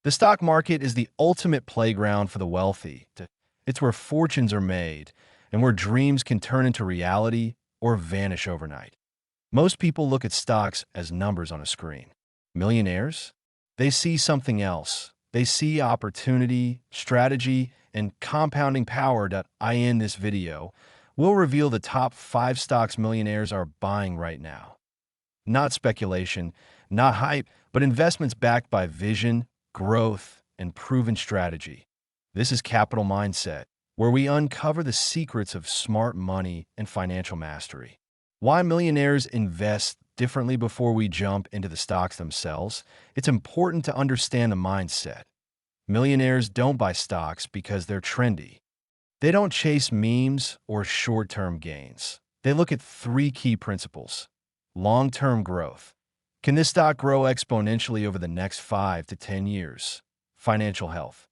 The stock market is the ultimate playground for the wealthy. It's where fortunes are made and where dreams can turn into reality or vanish overnight. Most people look at stocks as numbers on a screen. Millionaires? They see something else. They see opportunity, strategy, and compounding power. In this video, we'll reveal the top 5 stocks millionaires are buying right now. Not speculation, not hype, but investments backed by vision, growth, and proven strategy. This is Capital Mindset, where we uncover the secrets of smart money and financial mastery. Why millionaires invest differently. Before we jump into the stocks themselves, it's important to understand the mindset. Millionaires don't buy stocks because they're trendy. They don't chase memes or short-term gains. They look at 3 key principles. Long-term growth. Can this stock grow exponentially over the next 5 to 10 years? Financial health.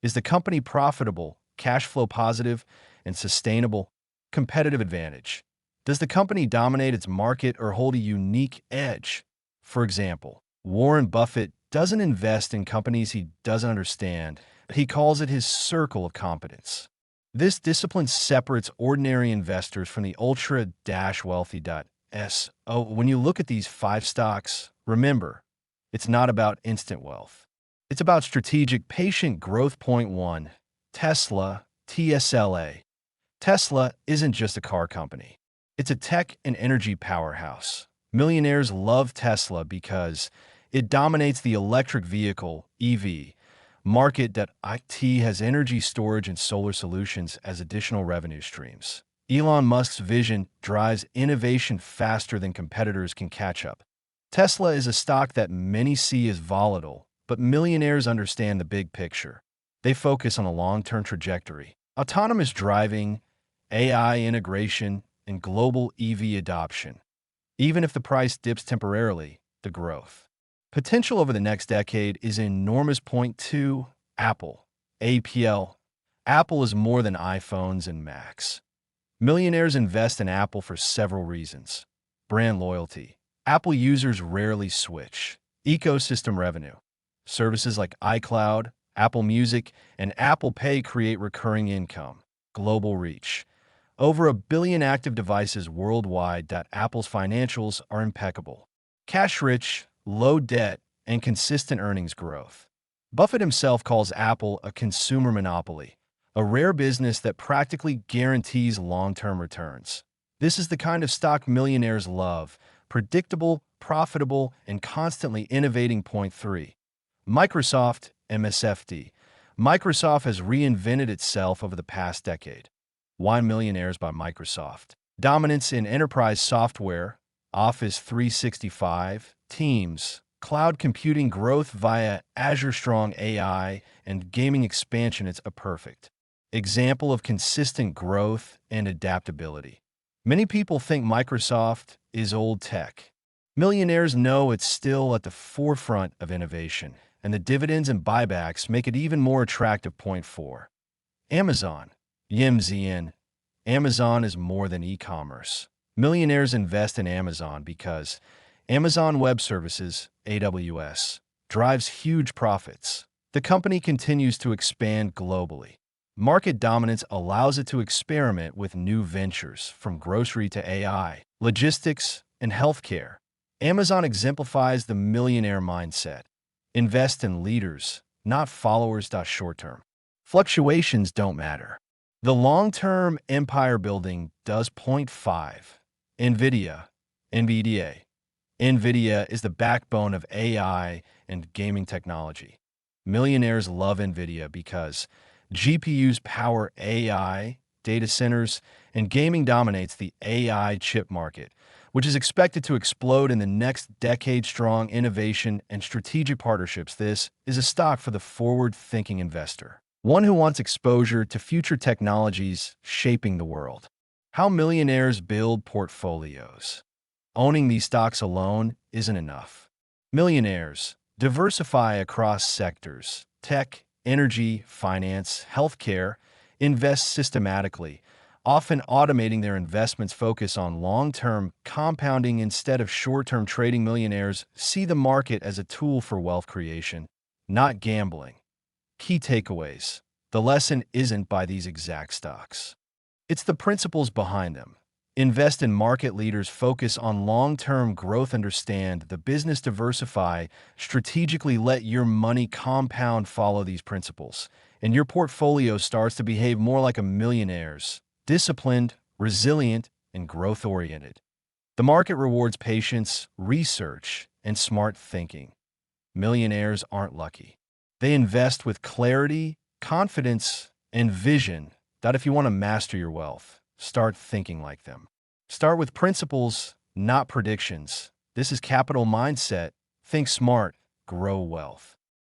Is the company profitable, cash flow positive, and sustainable? Competitive advantage. Does the company dominate its market or hold a unique edge? For example, Warren Buffett doesn't invest in companies he doesn't understand. He calls it his circle of competence. This discipline separates ordinary investors from the ultra-wealthy. When you look at these 5 stocks, remember, it's not about instant wealth. It's about strategic, patient growth. Point 1. Tesla, TSLA. Tesla isn't just a car company. It's a tech and energy powerhouse. Millionaires love Tesla because it dominates the electric vehicle (EV) market. It has energy storage and solar solutions as additional revenue streams. Elon Musk's vision drives innovation faster than competitors can catch up. Tesla is a stock that many see as volatile, but millionaires understand the big picture. They focus on a long-term trajectory. Autonomous driving, AI integration, and global EV adoption. Even if the price dips temporarily, the growth potential over the next decade is enormous. Point 2. Apple, AAPL. Apple is more than iPhones and Macs. Millionaires invest in Apple for several reasons. Brand loyalty. Apple users rarely switch. Ecosystem revenue. Services like iCloud, Apple Music, and Apple Pay create recurring income. Global reach. Over 1 billion active devices worldwide. Apple's financials are impeccable. Cash-rich, low debt, and consistent earnings growth. Buffett himself calls Apple a consumer monopoly, a rare business that practically guarantees long-term returns. This is the kind of stock millionaires love: predictable, profitable, and constantly innovating. Point 3. Microsoft, MSFT. Microsoft has reinvented itself over the past decade. Why millionaires buy Microsoft? Dominance in enterprise software, Office 365, Teams, cloud computing, growth via Azure, strong AI, and gaming expansion. It's a perfect example of consistent growth and adaptability. Many people think Microsoft is old tech. Millionaires know it's still at the forefront of innovation, and the dividends and buybacks make it even more attractive. Point 4. Amazon. YMZN. Amazon is more than e-commerce. Millionaires invest in Amazon because Amazon Web Services, AWS, drives huge profits. The company continues to expand globally. Market dominance allows it to experiment with new ventures, from grocery to AI, logistics, and healthcare. Amazon exemplifies the millionaire mindset. Invest in leaders, not followers. Short-term fluctuations don't matter. The long-term empire building does. Point 5. Nvidia, NVDA. Nvidia is the backbone of AI and gaming technology. Millionaires love Nvidia because GPUs power AI, data centers, and gaming dominates the AI chip market, which is expected to explode in the next decade. Strong innovation and strategic partnerships. This is a stock for the forward-thinking investor, one who wants exposure to future technologies shaping the world. How millionaires build portfolios. Owning these stocks alone isn't enough. Millionaires diversify across sectors: tech, energy, finance, healthcare, invest systematically, often automating their investments. Focus on long-term compounding instead of short-term trading. Millionaires see the market as a tool for wealth creation, not gambling. Key takeaways. The lesson isn't by these exact stocks. It's the principles behind them. Invest in market leaders, focus on long-term growth, understand the business, diversify, strategically let your money compound, follow these principles, and your portfolio starts to behave more like a millionaire's, disciplined, resilient, and growth-oriented. The market rewards patience, research, and smart thinking. Millionaires aren't lucky. They invest with clarity, confidence, and vision that if you want to master your wealth, start thinking like them. Start with principles, not predictions. This is capital mindset. Think smart, grow wealth.